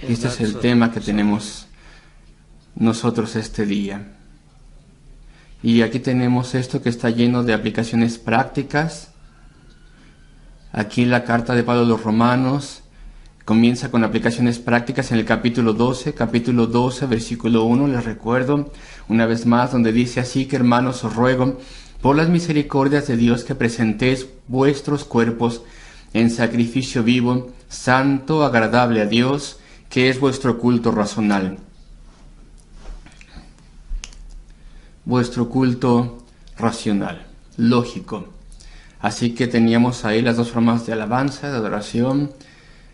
Este es el tema que tenemos nosotros este día. Y aquí tenemos esto que está lleno de aplicaciones prácticas. Aquí la carta de Pablo a los Romanos comienza con aplicaciones prácticas en el capítulo 12, versículo 1, les recuerdo una vez más, donde dice así: que hermanos os ruego por las misericordias de Dios que presentéis vuestros cuerpos en sacrificio vivo, santo, agradable a Dios, que es vuestro culto racional. Vuestro culto racional, lógico. Así que teníamos ahí las dos formas de alabanza, de adoración,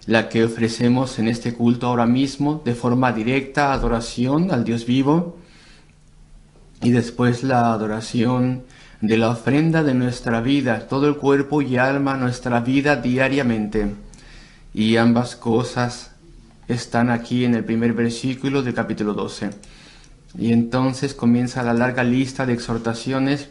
la que ofrecemos en este culto ahora mismo de forma directa, adoración al Dios vivo, y después la adoración de la ofrenda de nuestra vida, todo el cuerpo y alma, nuestra vida diariamente. Y ambas cosas están aquí en el primer versículo del capítulo 12. Y entonces comienza la larga lista de exhortaciones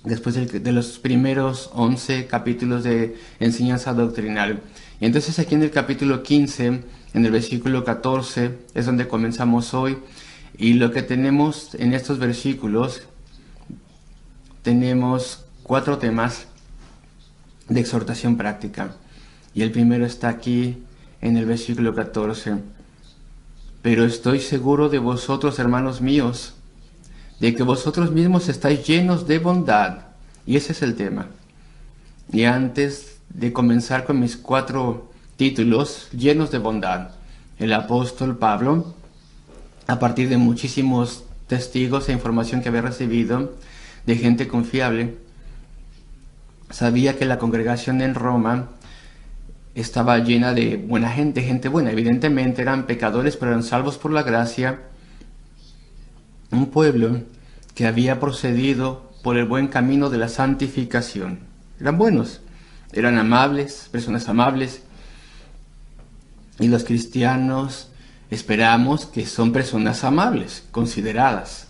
después de los primeros 11 capítulos de enseñanza doctrinal. Y entonces aquí en el capítulo 15, en el versículo 14, es donde comenzamos hoy. Y lo que tenemos en estos versículos, tenemos 4 temas de exhortación práctica. Y el primero está aquí en el versículo 14. Pero estoy seguro de vosotros, hermanos míos, de que vosotros mismos estáis llenos de bondad. Y ese es el tema. Y antes de comenzar con mis 4 títulos, llenos de bondad, el apóstol Pablo, a partir de muchísimos testigos e información que había recibido de gente confiable, sabía que la congregación en Roma estaba llena de buena gente, gente buena. Evidentemente eran pecadores, pero eran salvos por la gracia. Un pueblo que había procedido por el buen camino de la santificación. Eran buenos, eran amables, personas amables. Y los cristianos esperamos que son personas amables, consideradas.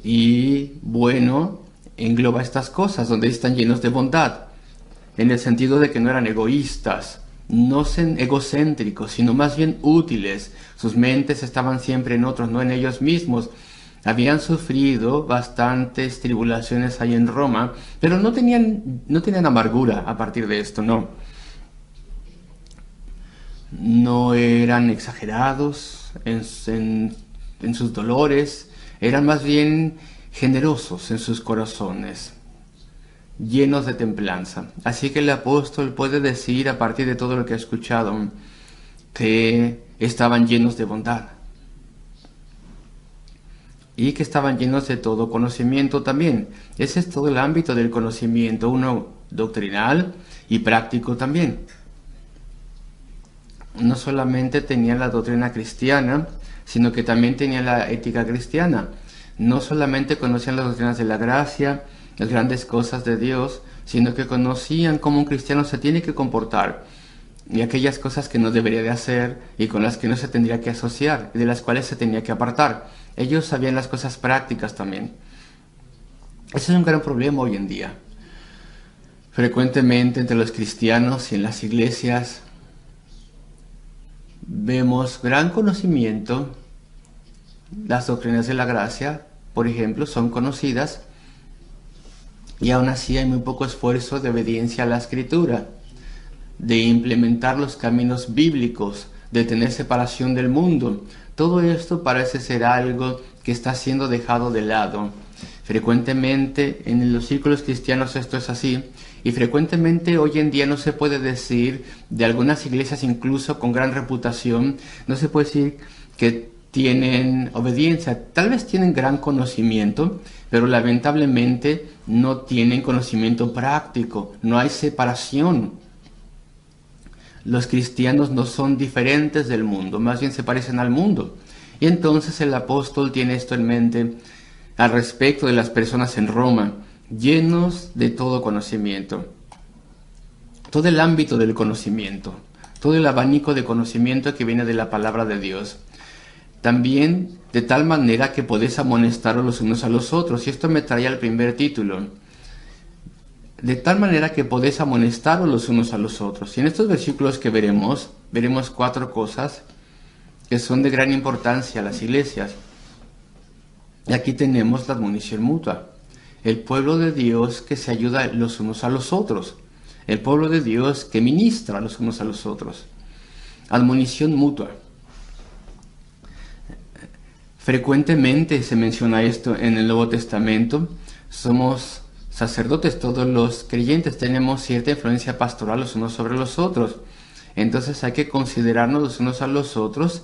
Y bueno, engloba estas cosas, donde están llenos de bondad, en el sentido de que no eran egoístas, no egocéntricos, sino más bien útiles. Sus mentes estaban siempre en otros, no en ellos mismos. Habían sufrido bastantes tribulaciones ahí en Roma, pero no tenían amargura a partir de esto, no. No eran exagerados en sus dolores, eran más bien generosos en sus corazones, llenos de templanza. Así que el apóstol puede decir, a partir de todo lo que ha escuchado, que estaban llenos de bondad y que estaban llenos de todo conocimiento también. Ese es todo el ámbito del conocimiento, uno doctrinal y práctico también. No solamente tenían la doctrina cristiana, sino que también tenían la ética cristiana. No solamente conocían las doctrinas de la gracia, las grandes cosas de Dios, sino que conocían cómo un cristiano se tiene que comportar y aquellas cosas que no debería de hacer y con las que no se tendría que asociar y de las cuales se tenía que apartar. Ellos sabían las cosas prácticas también. Ese es un gran problema hoy en día. Frecuentemente entre los cristianos y en las iglesias vemos gran conocimiento. Las doctrinas de la gracia, por ejemplo, son conocidas, y aún así hay muy poco esfuerzo de obediencia a la Escritura, de implementar los caminos bíblicos, de tener separación del mundo. Todo esto parece ser algo que está siendo dejado de lado. Frecuentemente en los círculos cristianos esto es así, y frecuentemente hoy en día no se puede decir, de algunas iglesias incluso con gran reputación, no se puede decir que tienen obediencia. Tal vez tienen gran conocimiento, pero lamentablemente no tienen conocimiento práctico, no hay separación. Los cristianos no son diferentes del mundo, más bien se parecen al mundo. Y entonces el apóstol tiene esto en mente al respecto de las personas en Roma, llenos de todo conocimiento. Todo el ámbito del conocimiento, todo el abanico de conocimiento que viene de la palabra de Dios. También de tal manera que podéis amonestaros los unos a los otros. Y esto me trae al primer título. de tal manera que podéis amonestaros los unos a los otros. Y en estos versículos que veremos 4 cosas que son de gran importancia a las iglesias. Y aquí tenemos la admonición mutua. El pueblo de Dios que se ayuda los unos a los otros. El pueblo de Dios que ministra los unos a los otros. Admonición mutua. Frecuentemente se menciona esto en el Nuevo Testamento. Somos sacerdotes, todos los creyentes tenemos cierta influencia pastoral los unos sobre los otros. Entonces hay que considerarnos los unos a los otros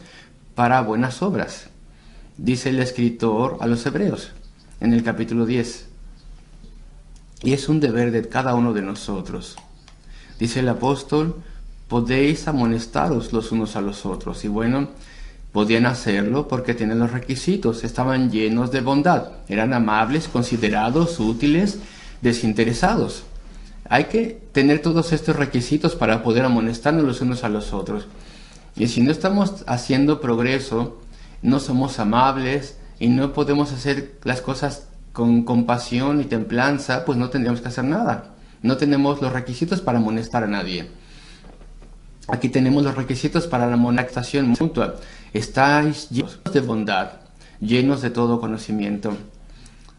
para buenas obras. Dice el escritor a los Hebreos en el capítulo 10. Y es un deber de cada uno de nosotros. Dice el apóstol, podéis amonestaros los unos a los otros. Y bueno, podían hacerlo porque tienen los requisitos, estaban llenos de bondad, eran amables, considerados, útiles, desinteresados. Hay que tener todos estos requisitos para poder amonestarnos los unos a los otros. Y si no estamos haciendo progreso, no somos amables y no podemos hacer las cosas con compasión y templanza, pues no tendríamos que hacer nada. No tenemos los requisitos para amonestar a nadie. Aquí tenemos los requisitos para la amonestación mutua. Estáis llenos de bondad, llenos de todo conocimiento,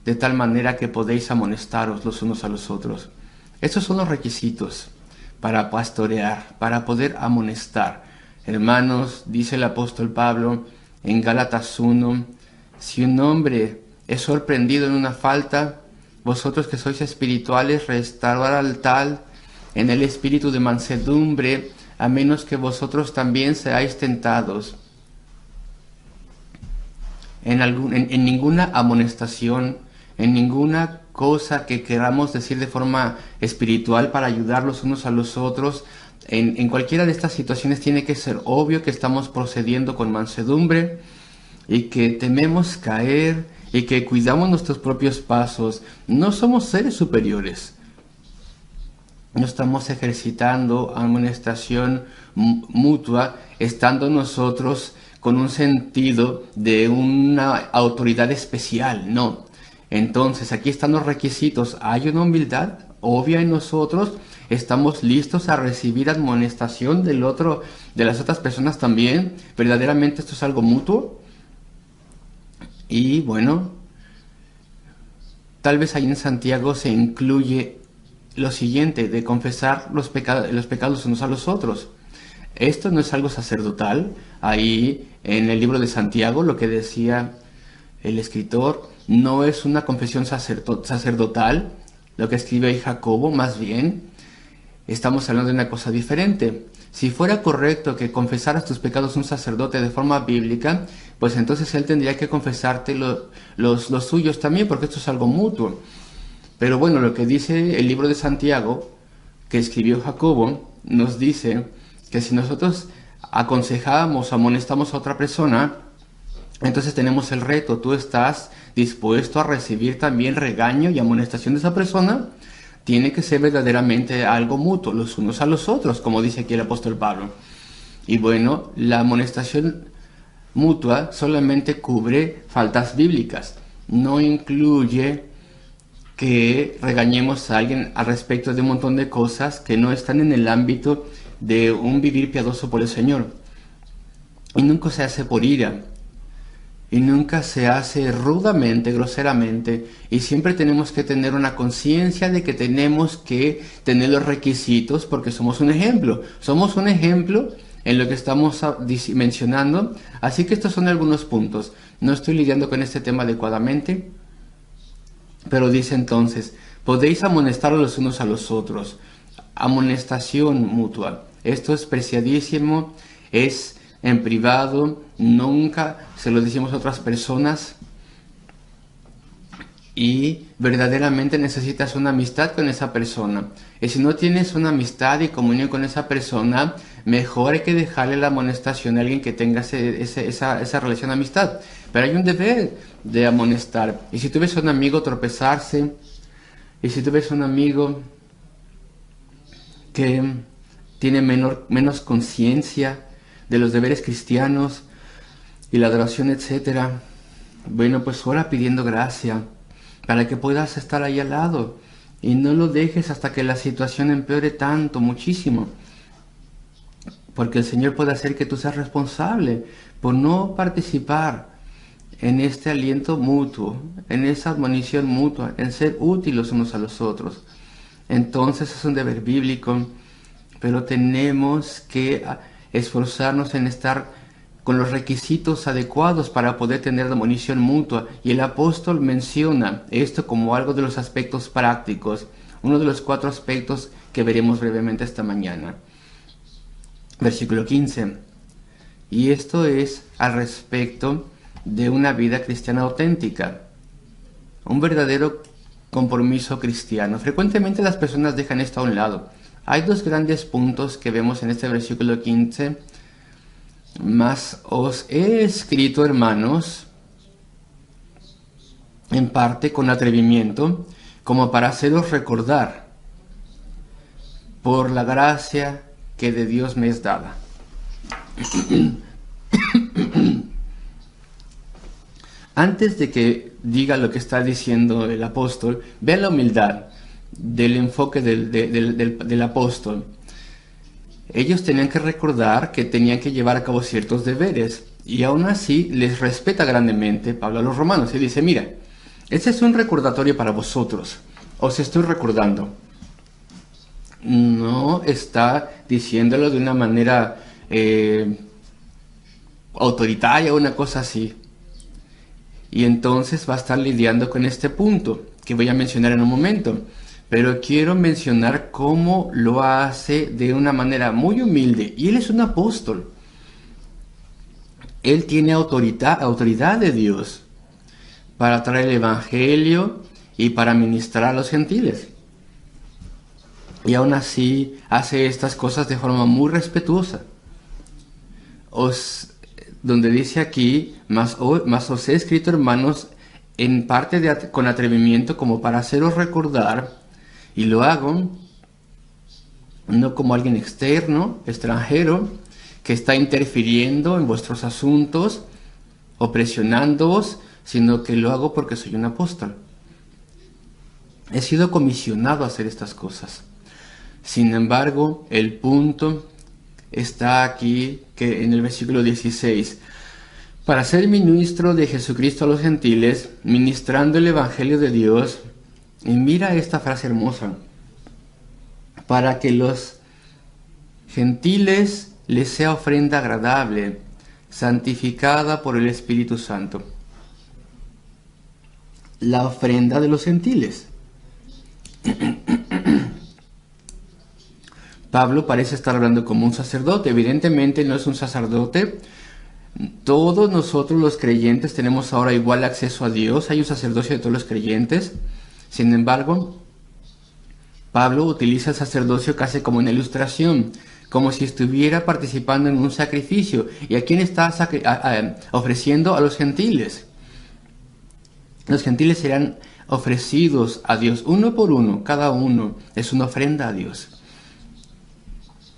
de tal manera que podéis amonestaros los unos a los otros. Estos son los requisitos para pastorear, para poder amonestar. Hermanos, dice el apóstol Pablo en Gálatas 1, si un hombre es sorprendido en una falta, vosotros que sois espirituales, restaurar al tal en el espíritu de mansedumbre, a menos que vosotros también seáis tentados. En ninguna amonestación, en ninguna cosa que queramos decir de forma espiritual para ayudar los unos a los otros, en cualquiera de estas situaciones tiene que ser obvio que estamos procediendo con mansedumbre y que tememos caer y que cuidamos nuestros propios pasos. No somos seres superiores. No estamos ejercitando amonestación mutua, estando nosotros con un sentido de una autoridad especial, no. Entonces, aquí están los requisitos. Hay una humildad obvia en nosotros, estamos listos a recibir amonestación del otro, de las otras personas también. Verdaderamente esto es algo mutuo. Y bueno, tal vez ahí en Santiago se incluye lo siguiente, de confesar los pecados unos a los otros. Esto no es algo sacerdotal. Ahí en el libro de Santiago lo que decía el escritor no es una confesión sacerdotal, lo que escribe ahí Jacobo, más bien estamos hablando de una cosa diferente. Si fuera correcto que confesaras tus pecados a un sacerdote de forma bíblica, pues entonces él tendría que confesarte los suyos también, porque esto es algo mutuo. Pero bueno, lo que dice el libro de Santiago, que escribió Jacobo, nos dice que si nosotros aconsejamos, amonestamos a otra persona, entonces tenemos el reto. ¿Tú estás dispuesto a recibir también regaño y amonestación de esa persona? Tiene que ser verdaderamente algo mutuo, los unos a los otros, como dice aquí el apóstol Pablo. Y bueno, la amonestación mutua solamente cubre faltas bíblicas, no incluye que regañemos a alguien al respecto de un montón de cosas que no están en el ámbito de un vivir piadoso por el Señor. Y nunca se hace por ira, y nunca se hace rudamente, groseramente, y siempre tenemos que tener una conciencia de que tenemos que tener los requisitos, porque somos un ejemplo en lo que estamos mencionando. Así que estos son algunos puntos. No estoy lidiando con este tema adecuadamente, pero dice entonces, podéis amonestar los unos a los otros. Amonestación mutua. Esto es preciadísimo, es en privado, nunca se lo decimos a otras personas, y verdaderamente necesitas una amistad con esa persona. Y si no tienes una amistad y comunión con esa persona, mejor hay que dejarle la amonestación a alguien que tenga esa relación de amistad. Pero hay un deber de amonestar. Y si tú ves a un amigo tropezarse, y si tú ves a un amigo que tiene menos conciencia de los deberes cristianos y la adoración, etcétera, bueno, pues ora pidiendo gracia para que puedas estar ahí al lado y no lo dejes hasta que la situación empeore tanto, muchísimo. Porque el Señor puede hacer que tú seas responsable por no participar en este aliento mutuo, en esa admonición mutua, en ser útiles unos a los otros. Entonces es un deber bíblico, pero tenemos que esforzarnos en estar con los requisitos adecuados para poder tener admonición mutua. Y el apóstol menciona esto como algo de los aspectos prácticos, uno de los 4 aspectos que veremos brevemente esta mañana. Versículo 15. Y esto es al respecto de una vida cristiana auténtica, un verdadero compromiso cristiano. Frecuentemente las personas dejan esto a un lado. Hay 2 grandes puntos que vemos en este versículo 15. Mas os he escrito, hermanos, en parte con atrevimiento, como para haceros recordar por la gracia que de Dios me es dada. Antes de que diga lo que está diciendo el apóstol, vean la humildad del enfoque del apóstol. Ellos tenían que recordar que tenían que llevar a cabo ciertos deberes, y aún así les respeta grandemente Pablo a los romanos y dice: mira, este es un recordatorio para vosotros, os estoy recordando. No está diciéndolo de una manera autoritaria o una cosa así. Y entonces va a estar lidiando con este punto que voy a mencionar en un momento. Pero quiero mencionar cómo lo hace de una manera muy humilde. Y él es un apóstol. Él tiene autoridad de Dios para traer el evangelio y para ministrar a los gentiles. Y aún así hace estas cosas de forma muy respetuosa. Donde dice aquí, mas os he escrito, hermanos, en parte con atrevimiento, como para haceros recordar. Y lo hago no como alguien externo, extranjero, que está interfiriendo en vuestros asuntos o presionándoos, sino que lo hago porque soy un apóstol. He sido comisionado a hacer estas cosas. Sin embargo, el punto está aquí, que en el versículo 16, para ser ministro de Jesucristo a los gentiles, ministrando el evangelio de Dios. Y mira esta frase hermosa: para que los gentiles les sea ofrenda agradable, santificada por el Espíritu Santo. La ofrenda de los gentiles. Pablo parece estar hablando como un sacerdote. Evidentemente no es un sacerdote. Todos nosotros los creyentes tenemos ahora igual acceso a Dios. Hay un sacerdocio de todos los creyentes. Sin embargo, Pablo utiliza el sacerdocio casi como una ilustración, como si estuviera participando en un sacrificio. ¿Y a quién está ofreciendo? A los gentiles. Los gentiles serán ofrecidos a Dios uno por uno. Cada uno es una ofrenda a Dios.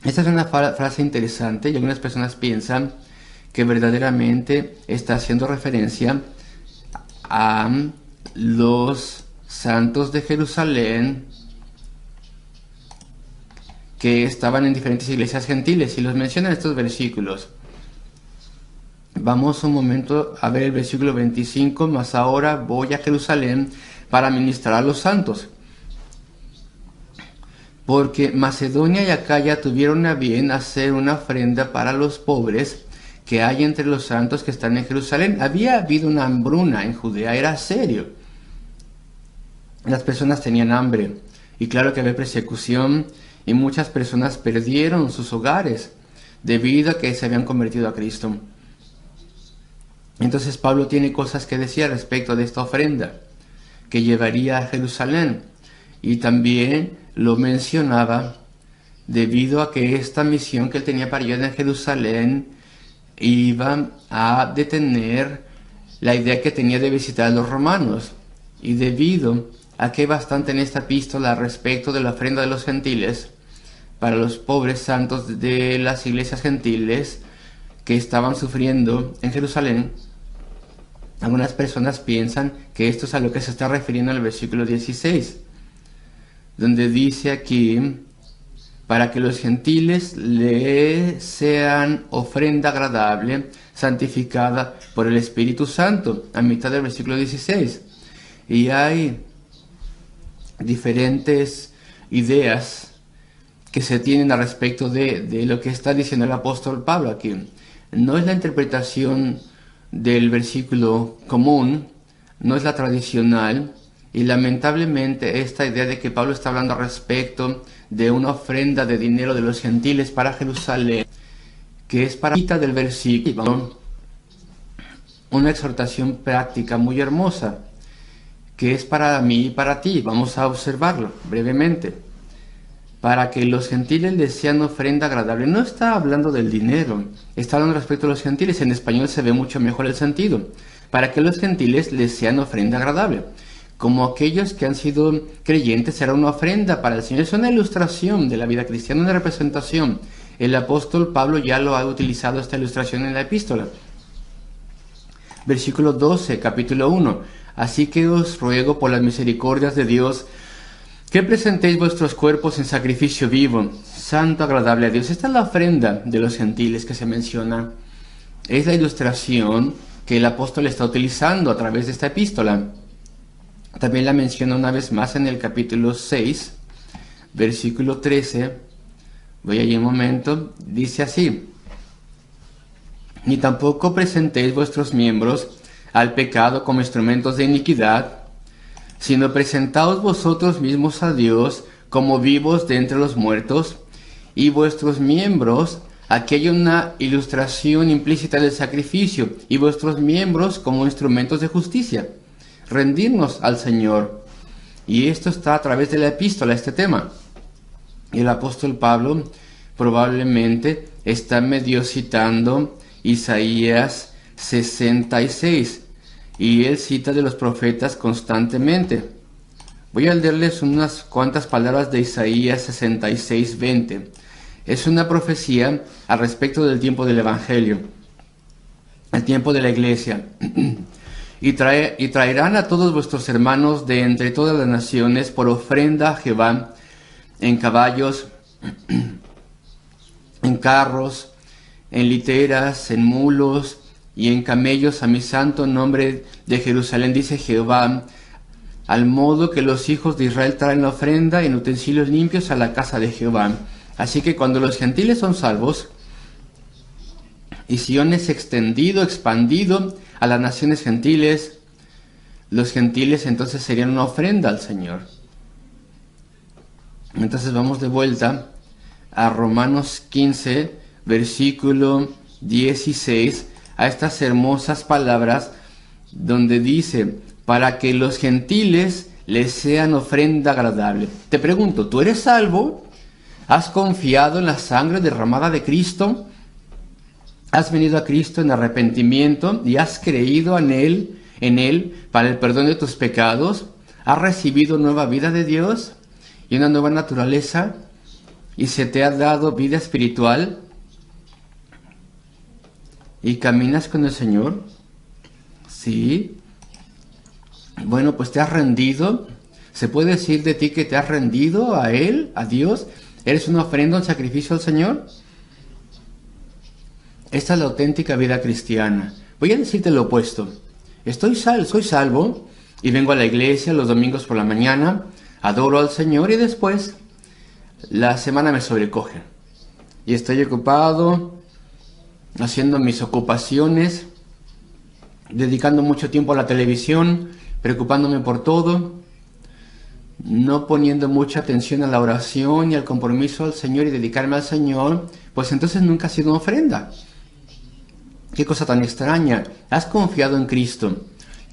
Esta es una frase interesante, y algunas personas piensan que verdaderamente está haciendo referencia a los santos de Jerusalén que estaban en diferentes iglesias gentiles, y los mencionan en estos versículos. Vamos un momento a ver el versículo 25, mas ahora voy a Jerusalén para ministrar a los santos. Porque Macedonia y Acaya tuvieron a bien hacer una ofrenda para los pobres que hay entre los santos que están en Jerusalén. Había habido una hambruna en Judea, era serio. Las personas tenían hambre, y claro que había persecución, y muchas personas perdieron sus hogares debido a que se habían convertido a Cristo. Entonces Pablo tiene cosas que decir respecto de esta ofrenda que llevaría a Jerusalén, y también lo mencionaba debido a que esta misión que él tenía para llegar a Jerusalén iba a detener la idea que tenía de visitar a los romanos, y debido a que hay bastante en esta epístola respecto de la ofrenda de los gentiles para los pobres santos de las iglesias gentiles que estaban sufriendo en Jerusalén, algunas personas piensan que esto es a lo que se está refiriendo en el versículo 16. donde dice aquí, para que los gentiles le sean ofrenda agradable, santificada por el Espíritu Santo, a mitad del versículo 16. Y hay diferentes ideas que se tienen al respecto de lo que está diciendo el apóstol Pablo aquí. No es la interpretación del versículo común, no es la tradicional, y lamentablemente esta idea de que Pablo está hablando al respecto de una ofrenda de dinero de los gentiles para Jerusalén, que es para la del versículo, una exhortación práctica muy hermosa, que es para mí y para ti. Vamos a observarlo brevemente. Para que los gentiles les sean ofrenda agradable. No está hablando del dinero, está hablando respecto a los gentiles. En español se ve mucho mejor el sentido. Para que los gentiles les sean ofrenda agradable. Como aquellos que han sido creyentes, será una ofrenda para el Señor. Es una ilustración de la vida cristiana, una representación. El apóstol Pablo ya lo ha utilizado esta ilustración en la epístola. Versículo 12, capítulo 1. Así que os ruego por las misericordias de Dios, que presentéis vuestros cuerpos en sacrificio vivo, santo, agradable a Dios. Esta es la ofrenda de los gentiles que se menciona. Es la ilustración que el apóstol está utilizando a través de esta epístola. También la menciona una vez más en el capítulo 6, versículo 13. Voy allí un momento. Dice así: ni tampoco presentéis vuestros miembros al pecado como instrumentos de iniquidad, sino presentaos vosotros mismos a Dios como vivos de entre los muertos, y vuestros miembros, aquí hay una ilustración implícita del sacrificio, y vuestros miembros como instrumentos de justicia. Rendirnos al Señor. Y esto está a través de la epístola, este tema. Y el apóstol Pablo probablemente está medio citando Isaías 66. Y él cita de los profetas constantemente. Voy a leerles unas cuantas palabras de Isaías 66, 20. Es una profecía al respecto del tiempo del Evangelio, el tiempo de la iglesia. Y traerán a todos vuestros hermanos de entre todas las naciones por ofrenda a Jehová, en caballos, en carros, en literas, en mulos y en camellos, a mi santo nombre de Jerusalén, dice Jehová, al modo que los hijos de Israel traen la ofrenda en utensilios limpios a la casa de Jehová. Así que cuando los gentiles son salvos, y Sion es extendido, expandido a las naciones gentiles, los gentiles entonces serían una ofrenda al Señor. Entonces vamos de vuelta a Romanos 15, versículo 16, a estas hermosas palabras donde dice, para que los gentiles les sean ofrenda agradable. Te pregunto, ¿tú eres salvo? ¿Has confiado en la sangre derramada de Cristo? ¿Has venido a Cristo en arrepentimiento y has creído en Él para el perdón de tus pecados? ¿Has recibido nueva vida de Dios y una nueva naturaleza? ¿Y se te ha dado vida espiritual? ¿Y caminas con el Señor? Sí. Bueno, pues te has rendido. ¿Se puede decir de ti que te has rendido a Él, a Dios? ¿Eres una ofrenda, un sacrificio al Señor? Esta es la auténtica vida cristiana. Voy a decirte lo opuesto. Soy salvo y vengo a la iglesia los domingos por la mañana, adoro al Señor y después la semana me sobrecoge. Y estoy ocupado haciendo mis ocupaciones, dedicando mucho tiempo a la televisión, preocupándome por todo, no poniendo mucha atención a la oración y al compromiso al Señor y dedicarme al Señor, pues entonces nunca ha sido una ofrenda. Qué cosa tan extraña. Has confiado en Cristo,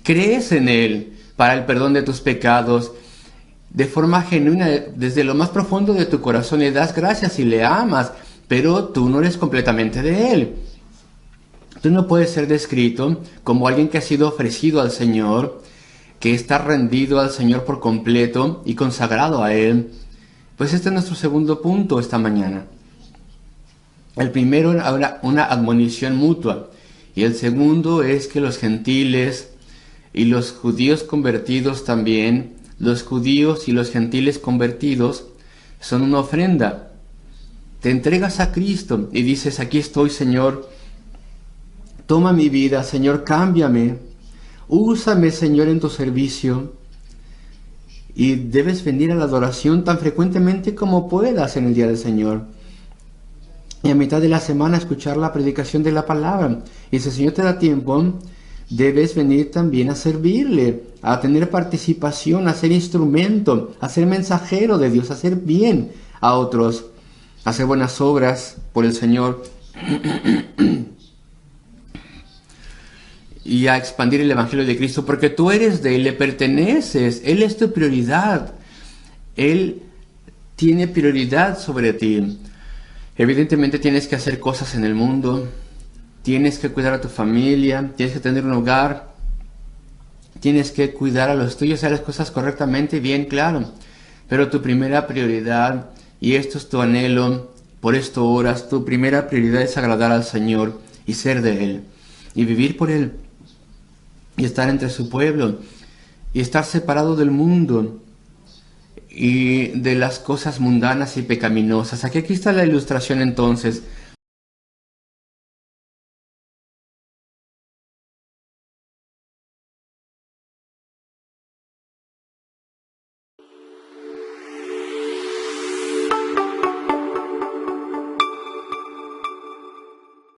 crees en Él para el perdón de tus pecados, de forma genuina, desde lo más profundo de tu corazón le das gracias y le amas, pero tú no eres completamente de Él. Tú no puedes ser descrito como alguien que ha sido ofrecido al Señor, que está rendido al Señor por completo y consagrado a Él. Pues este es nuestro segundo punto esta mañana. El primero habrá una admonición mutua y el segundo es que los gentiles y los judíos convertidos también los judíos y los gentiles convertidos son una ofrenda. Te entregas a Cristo y dices, aquí estoy, Señor, toma mi vida, Señor, cámbiame, úsame, Señor, en tu servicio. Y debes venir a la adoración tan frecuentemente como puedas en el día del Señor. Y a mitad de la semana escuchar la predicación de la palabra. Y si el Señor te da tiempo, debes venir también a servirle, a tener participación, a ser instrumento, a ser mensajero de Dios, a hacer bien a otros, a hacer buenas obras por el Señor y a expandir el Evangelio de Cristo, porque tú eres de Él, le perteneces, Él es tu prioridad, Él tiene prioridad sobre ti. Evidentemente tienes que hacer cosas en el mundo, tienes que cuidar a tu familia, tienes que tener un hogar, tienes que cuidar a los tuyos, hacer las cosas correctamente, bien claro. Pero tu primera prioridad, y esto es tu anhelo, por esto oras, tu primera prioridad es agradar al Señor y ser de Él, y vivir por Él, y estar entre su pueblo, y estar separado del mundo y de las cosas mundanas y pecaminosas. Aquí está la ilustración entonces.